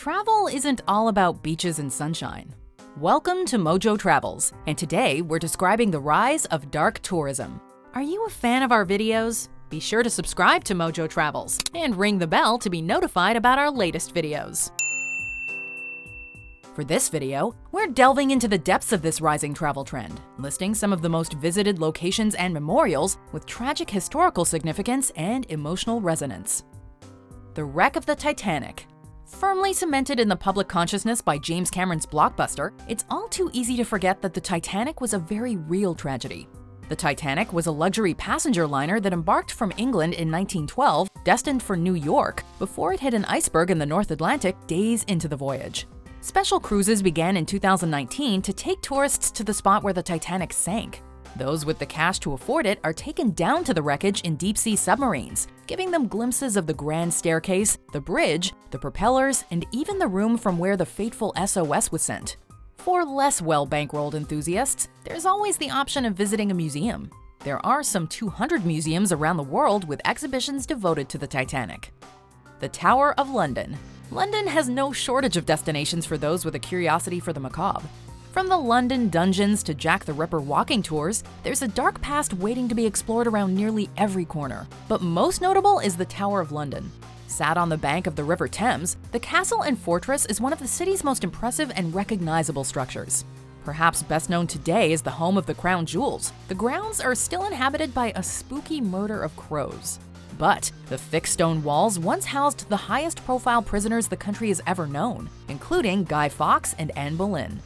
Travel isn't all about beaches and sunshine. Welcome to MojoTravels, and today we're describing the rise of dark tourism. Are you a fan of our videos? Be sure to subscribe to MojoTravels and ring the bell to be notified about our latest videos. For this video, we're delving into the depths of this rising travel trend, listing some of the most visited locations and memorials with tragic historical significance and emotional resonance. The wreck of the Titanic. Firmly cemented in the public consciousness by James Cameron's blockbuster, it's all too easy to forget that the Titanic was a very real tragedy. The Titanic was a luxury passenger liner that embarked from England in 1912, destined for New York, before it hit an iceberg in the North Atlantic days into the voyage. Special cruises began in 2019 to take tourists to the spot where the Titanic sank. Those with the cash to afford it are taken down to the wreckage in deep-sea submarines, giving them glimpses of the grand staircase, the bridge, the propellers, and even the room from where the fateful SOS was sent. For less well-bankrolled enthusiasts, there's always the option of visiting a museum. There are some 200 museums around the world with exhibitions devoted to the Titanic. The Tower of London. London has no shortage of destinations for those with a curiosity for the macabre. From the London dungeons to Jack the Ripper walking tours, there's a dark past waiting to be explored around nearly every corner. But most notable is the Tower of London. Sat on the bank of the River Thames, the castle and fortress is one of the city's most impressive and recognizable structures. Perhaps best known today as the home of the crown jewels, the grounds are still inhabited by a spooky murder of crows. But the thick stone walls once housed the highest-profile prisoners the country has ever known, including Guy Fawkes and Anne Boleyn.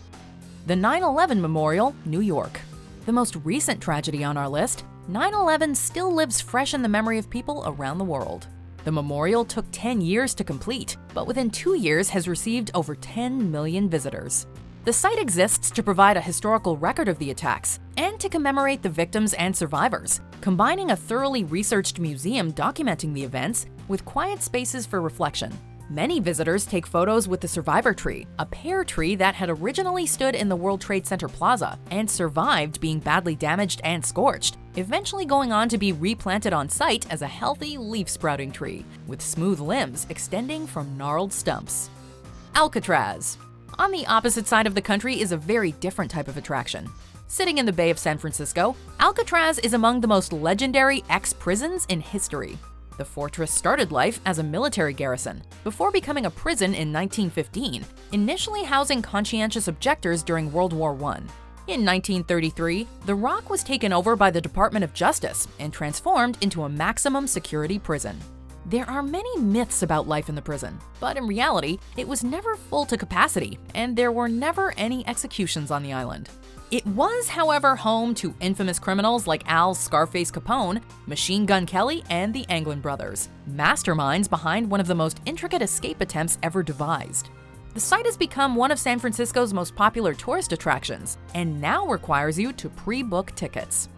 The 9/11 Memorial, New York. The most recent tragedy on our list, 9/11 still lives fresh in the memory of people around the world. The memorial took 10 years to complete, but within 2 years has received over 10 million visitors. The site exists to provide a historical record of the attacks and to commemorate the victims and survivors, combining a thoroughly researched museum documenting the events with quiet spaces for reflection. Many visitors take photos with the survivor tree, a pear tree that had originally stood in the World Trade Center Plaza and survived being badly damaged and scorched, eventually going on to be replanted on site as a healthy leaf-sprouting tree, with smooth limbs extending from gnarled stumps. Alcatraz. On the opposite side of the country is a very different type of attraction. Sitting in the Bay of San Francisco, Alcatraz is among the most legendary ex-prisons in history. The fortress started life as a military garrison, before becoming a prison in 1915, initially housing conscientious objectors during World War I. In 1933, the Rock was taken over by the Department of Justice and transformed into a maximum security prison. There are many myths about life in the prison, but in reality, it was never full to capacity, and there were never any executions on the island. It was, however, home to infamous criminals like Al's Scarface Capone, Machine Gun Kelly, and the Anglin brothers, masterminds behind one of the most intricate escape attempts ever devised. The site has become one of San Francisco's most popular tourist attractions, and now requires you to pre-book tickets.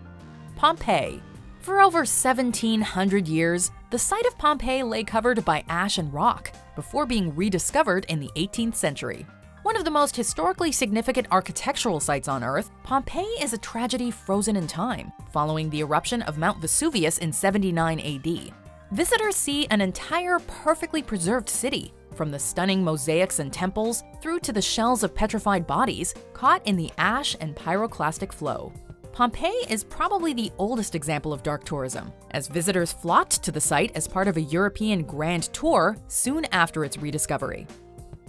Pompeii. For over 1,700 years, the site of Pompeii lay covered by ash and rock, before being rediscovered in the 18th century. One of the most historically significant architectural sites on Earth, Pompeii is a tragedy frozen in time, following the eruption of Mount Vesuvius in 79 AD. Visitors see an entire perfectly preserved city, from the stunning mosaics and temples through to the shells of petrified bodies caught in the ash and pyroclastic flow. Pompeii is probably the oldest example of dark tourism, as visitors flocked to the site as part of a European grand tour soon after its rediscovery.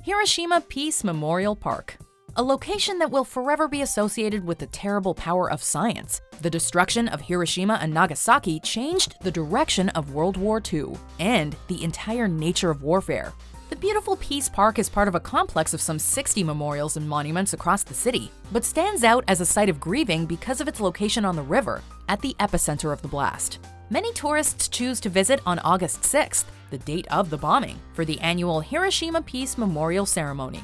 Hiroshima Peace Memorial Park. A location that will forever be associated with the terrible power of science. The destruction of Hiroshima and Nagasaki changed the direction of World War II and the entire nature of warfare. The beautiful Peace Park is part of a complex of some 60 memorials and monuments across the city, but stands out as a site of grieving because of its location on the river, at the epicenter of the blast. Many tourists choose to visit on August 6th, the date of the bombing, for the annual Hiroshima Peace Memorial Ceremony.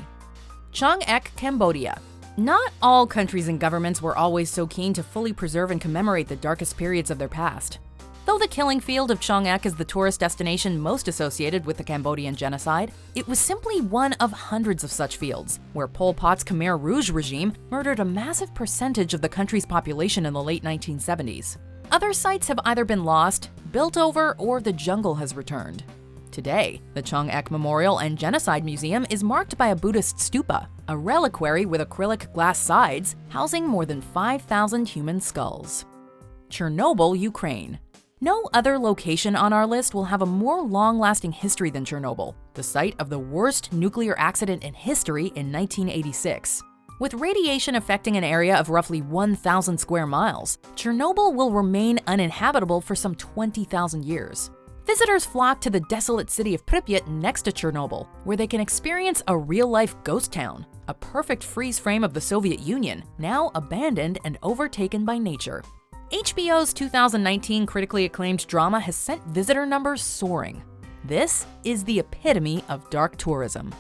Choeung Ek, Cambodia. Not all countries and governments were always so keen to fully preserve and commemorate the darkest periods of their past. Though the killing field of Choeung Ek is the tourist destination most associated with the Cambodian genocide, it was simply one of hundreds of such fields, where Pol Pot's Khmer Rouge regime murdered a massive percentage of the country's population in the late 1970s. Other sites have either been lost, built over, or the jungle has returned. Today, the Choeung Ek Memorial and Genocide Museum is marked by a Buddhist stupa, a reliquary with acrylic glass sides housing more than 5,000 human skulls. Chernobyl, Ukraine. No other location on our list will have a more long-lasting history than Chernobyl, the site of the worst nuclear accident in history in 1986. With radiation affecting an area of roughly 1,000 square miles, Chernobyl will remain uninhabitable for some 20,000 years. Visitors flock to the desolate city of Pripyat next to Chernobyl, where they can experience a real-life ghost town, a perfect freeze frame of the Soviet Union, now abandoned and overtaken by nature. HBO's 2019 critically acclaimed drama has sent visitor numbers soaring. This is the epitome of dark tourism.